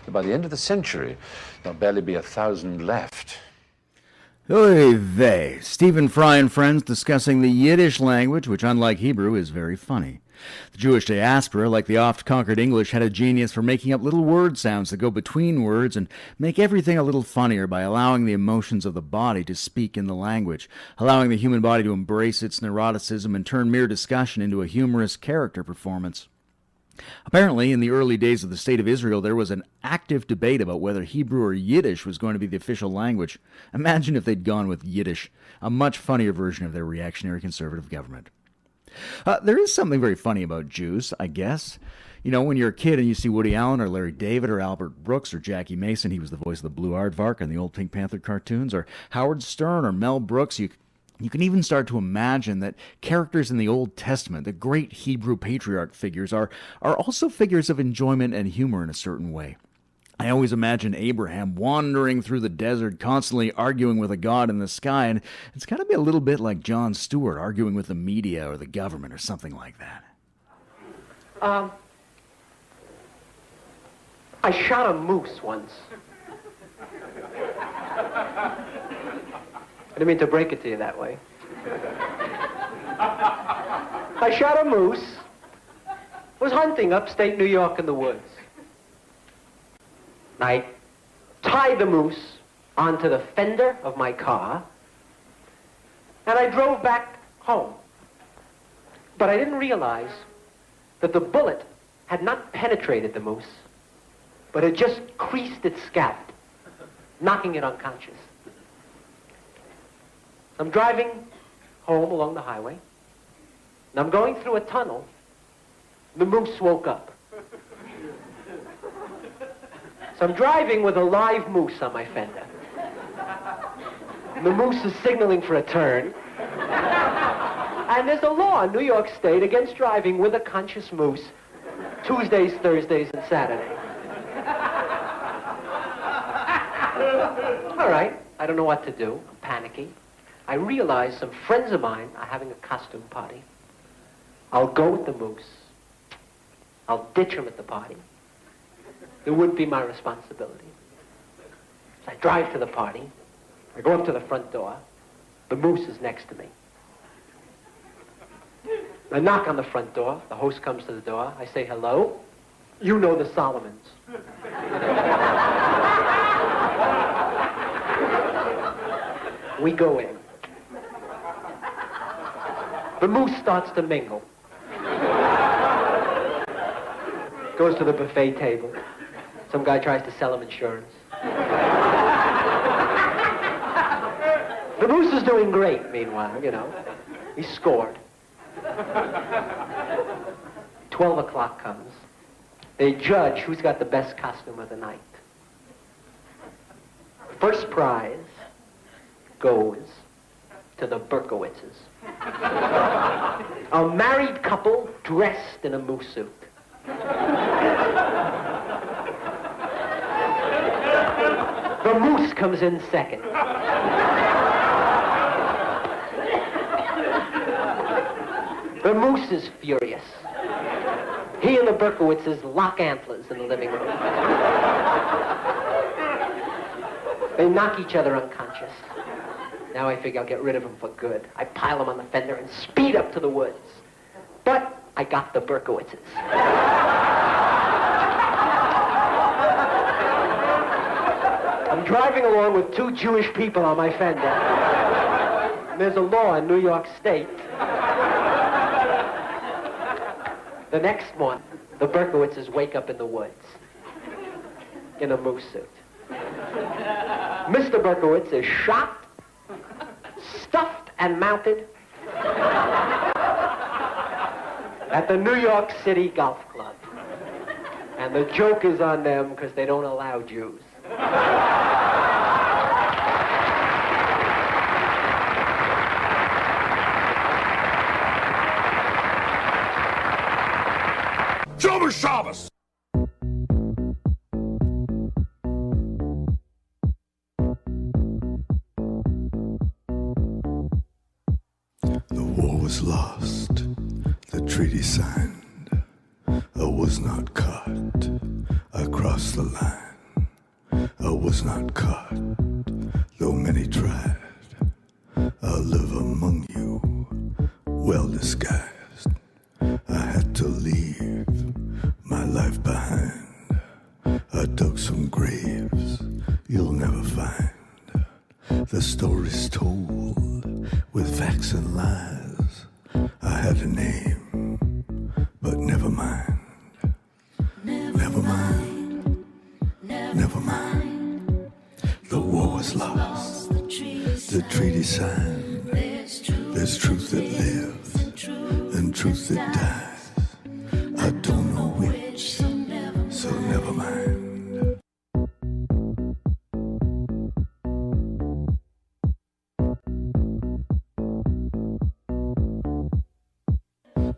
that by the end of the century, there'll barely be 1,000 left. Oy vey. Stephen Fry and friends discussing the Yiddish language, which, unlike Hebrew, is very funny. The Jewish diaspora, like the oft-conquered English, had a genius for making up little word sounds that go between words and make everything a little funnier by allowing the emotions of the body to speak in the language, allowing the human body to embrace its neuroticism and turn mere discussion into a humorous character performance. Apparently, in the early days of the State of Israel, there was an active debate about whether Hebrew or Yiddish was going to be the official language. Imagine if they'd gone with Yiddish, a much funnier version of their reactionary conservative government. There is something very funny about Jews, I guess. You know, when you're a kid and you see Woody Allen or Larry David or Albert Brooks or Jackie Mason, he was the voice of the Blue Aardvark on the old Pink Panther cartoons, or Howard Stern or Mel Brooks, you can even start to imagine that characters in the Old Testament, the great Hebrew patriarch figures, are also figures of enjoyment and humor in a certain way. I always imagine Abraham wandering through the desert, constantly arguing with a god in the sky, and it's got to be a little bit like Jon Stewart arguing with the media or the government or something like that. I shot a moose once. I didn't mean to break it to you that way. I shot a moose. Was hunting upstate New York in the woods. I tied the moose onto the fender of my car, and I drove back home. But I didn't realize that the bullet had not penetrated the moose, but had just creased its scalp, knocking it unconscious. I'm driving home along the highway, and I'm going through a tunnel. The moose woke up. So I'm driving with a live moose on my fender. And the moose is signaling for a turn. And there's a law in New York State against driving with a conscious moose Tuesdays, Thursdays, and Saturdays. All right, I don't know what to do. I'm panicky. I realize some friends of mine are having a costume party. I'll go with the moose. I'll ditch him at the party. It wouldn't be my responsibility. So I drive to the party. I go up to the front door. The moose is next to me. I knock on the front door. The host comes to the door. I say, hello. You know the Solomons. We go in. The moose starts to mingle. Goes to the buffet table. Some guy tries to sell him insurance. The moose is doing great, meanwhile, you know. He scored. 12 o'clock comes. They judge who's got the best costume of the night. First prize goes to the Berkowitzes. A married couple dressed in a moose suit. The moose comes in second. The moose is furious. He and the Berkowitzes lock antlers in the living room. They knock each other unconscious. Now I figure I'll get rid of them for good. I pile them on the fender and speed up to the woods. But I got the Berkowitzes. I'm driving along with two Jewish people on my fender. And there's a law in New York State. The next morning, the Berkowitzes wake up in the woods in a moose suit. Mr. Berkowitz is shot, stuffed, and mounted at the New York City Golf Club. And the joke is on them because they don't allow Jews. Shabbos Shabbos! The war was lost, the treaty signed. I was not caught, I crossed the line. I was not caught, though many tried. I live among you, well disguised. I had to leave my life behind. I dug some graves you'll never find. The stories told with facts and lies. I had a name, but never mind. Never mind. Never mind. The war was lost. The treaty signed. There's truth that lives and truth that dies. I don't know which, so never mind.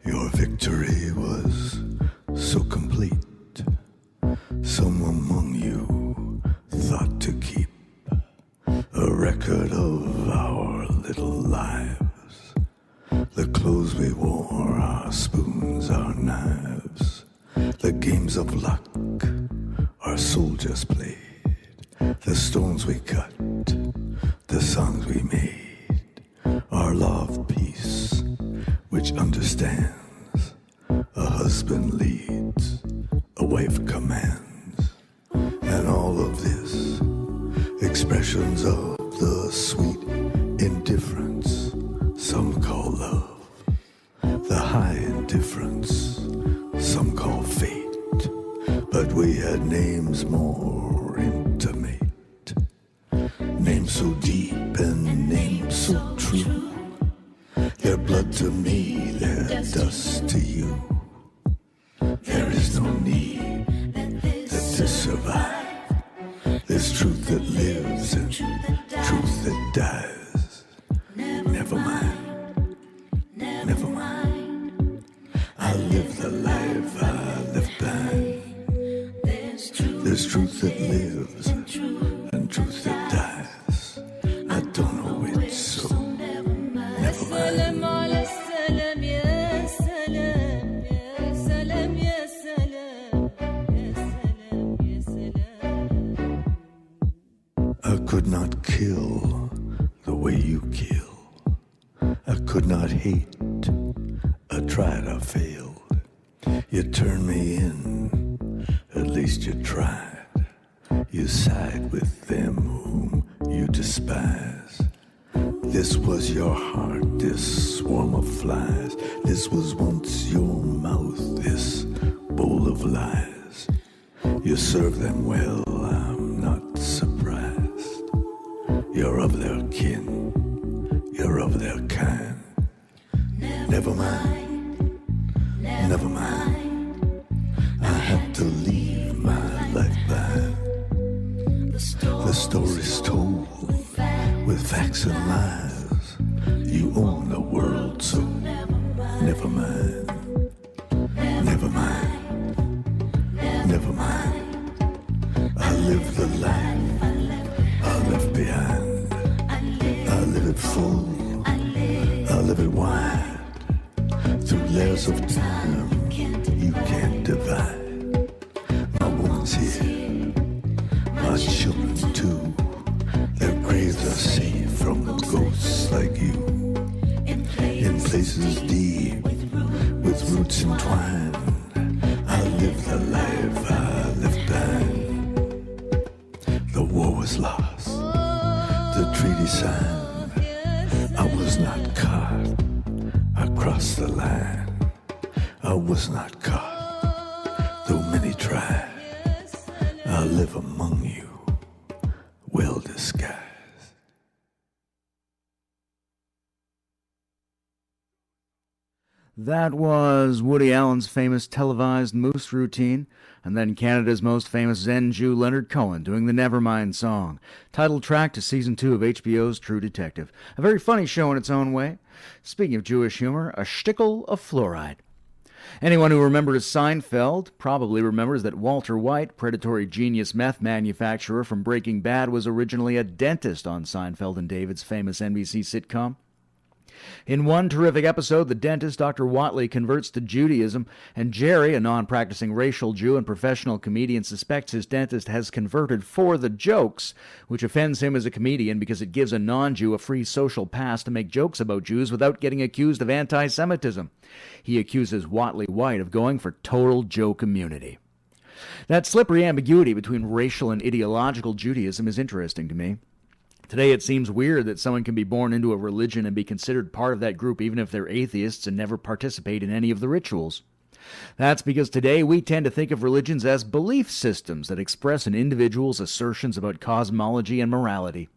Your victory was so complete. Some among you thought to keep a record of our little lives. The clothes we wore, our spoons, our knives. The games of luck our soldiers played. The stones we cut, the songs we made. Our law of peace, which understands a husband leads, a wife commands. And all of this, expressions of the sweet indifference some call love, the high indifference some call fate. But we had names more intimate, names so deep and names so true. Their blood to me, their dust to you. There is no need that to survive. There's truth that lives and truth that dies. Never mind, never mind. I live the life I left behind. There's truth that lives and truth that dies. I don't know which, so never mind. I could not kill the way you kill. I could not hate. I tried, I failed. You turned me in, at least you tried. You side with them whom you despise. This was your heart, this swarm of flies. This was once your mouth, this bowl of lies. You serve them well, I'm not surprised. You're of their kin, you're of their kind. Never mind, never mind. I have to leave my life behind. The story's told with facts and lies. You own the world, so never mind, never mind, never mind. I live the life I left behind. I live it full, I live it wide. Through layers of time you can't divide. My woman's here, my children too. Their graves are safe from ghosts like you. In places deep, with roots entwined, I live the life I left behind. The war was lost, the treaty signed. I was not caught, I crossed the line. I was not caught, though many tried. I live among you, well disguised. That was Woody Allen's famous televised Moose routine, and then Canada's most famous Zen Jew Leonard Cohen doing the Nevermind song, title track to Season 2 of HBO's True Detective. A very funny show in its own way. Speaking of Jewish humor, a shtickle of fluoride. Anyone who remembers Seinfeld probably remembers that Walter White, predatory genius meth manufacturer from Breaking Bad, was originally a dentist on Seinfeld and David's famous NBC sitcom. In one terrific episode, the dentist, Dr. Whatley, converts to Judaism, and Jerry, a non-practicing racial Jew and professional comedian, suspects his dentist has converted for the jokes, which offends him as a comedian because it gives a non-Jew a free social pass to make jokes about Jews without getting accused of anti-Semitism. He accuses Whatley White of going for total joke immunity. That slippery ambiguity between racial and ideological Judaism is interesting to me. Today it seems weird that someone can be born into a religion and be considered part of that group even if they're atheists and never participate in any of the rituals. That's because today we tend to think of religions as belief systems that express an individual's assertions about cosmology and morality.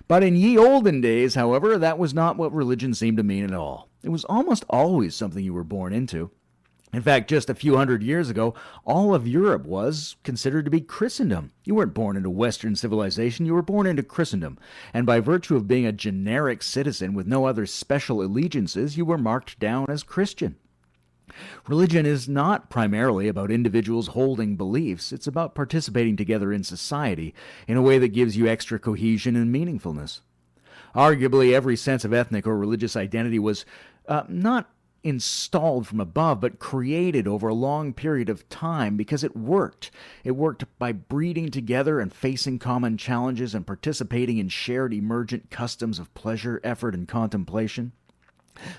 But in ye olden days, however, that was not what religion seemed to mean at all. It was almost always something you were born into. In fact, just a few hundred years ago, all of Europe was considered to be Christendom. You weren't born into Western civilization, you were born into Christendom. And by virtue of being a generic citizen with no other special allegiances, you were marked down as Christian. Religion is not primarily about individuals holding beliefs. It's about participating together in society in a way that gives you extra cohesion and meaningfulness. Arguably, every sense of ethnic or religious identity was not installed from above, but created over a long period of time because it worked. It worked by breeding together and facing common challenges and participating in shared emergent customs of pleasure, effort, and contemplation.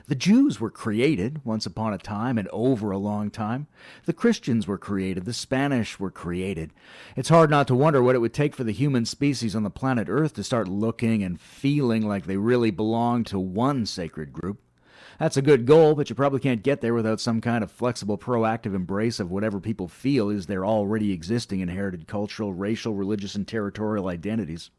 The Jews were created once upon a time and over a long time. The Christians were created. The Spanish were created. It's hard not to wonder what it would take for the human species on the planet Earth to start looking and feeling like they really belong to one sacred group. That's a good goal, but you probably can't get there without some kind of flexible, proactive embrace of whatever people feel is their already existing inherited cultural, racial, religious, and territorial identities.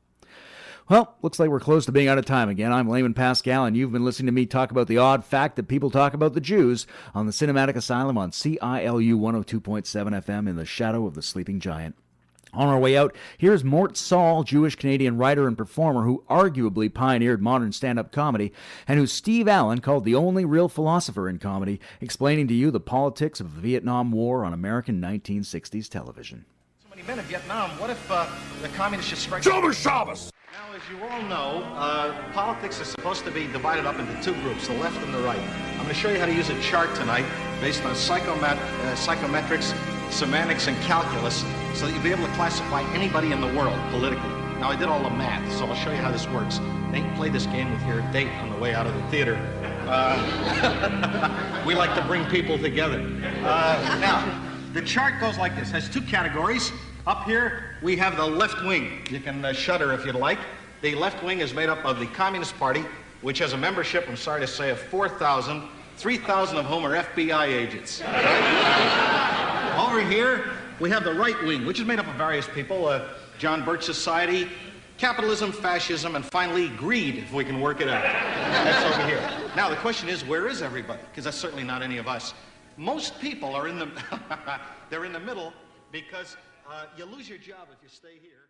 Well, looks like we're close to being out of time again. I'm Layman Pascal, and you've been listening to me talk about the odd fact that people talk about the Jews on the Cinematic Asylum on CILU 102.7 FM in the shadow of the sleeping giant. On our way out, here's Mort Saul, Jewish-Canadian writer and performer who arguably pioneered modern stand-up comedy, and who Steve Allen called the only real philosopher in comedy, explaining to you the politics of the Vietnam War on American 1960s television. So many men in Vietnam, what if the communists just strike... Shabbos! Now, as you all know, politics is supposed to be divided up into two groups, the left and the right. I'm going to show you how to use a chart tonight based on psychometrics, semantics, and calculus, so that you'll be able to classify anybody in the world politically. Now, I did all the math, so I'll show you how this works. Then you can play this game with your date on the way out of the theater. We like to bring people together. Now, the chart goes like this. It has two categories. Up here, we have the left wing. You can shudder if you'd like. The left wing is made up of the Communist Party, which has a membership, I'm sorry to say, of 4,000, 3,000 of whom are FBI agents. Over here, we have the right wing, which is made up of various people. John Birch Society, Capitalism, fascism, and finally greed, if we can work it out. That's over here. Now, the question is, where is everybody? Because that's certainly not any of us. Most people are in the, they're in the middle because you lose your job if you stay here.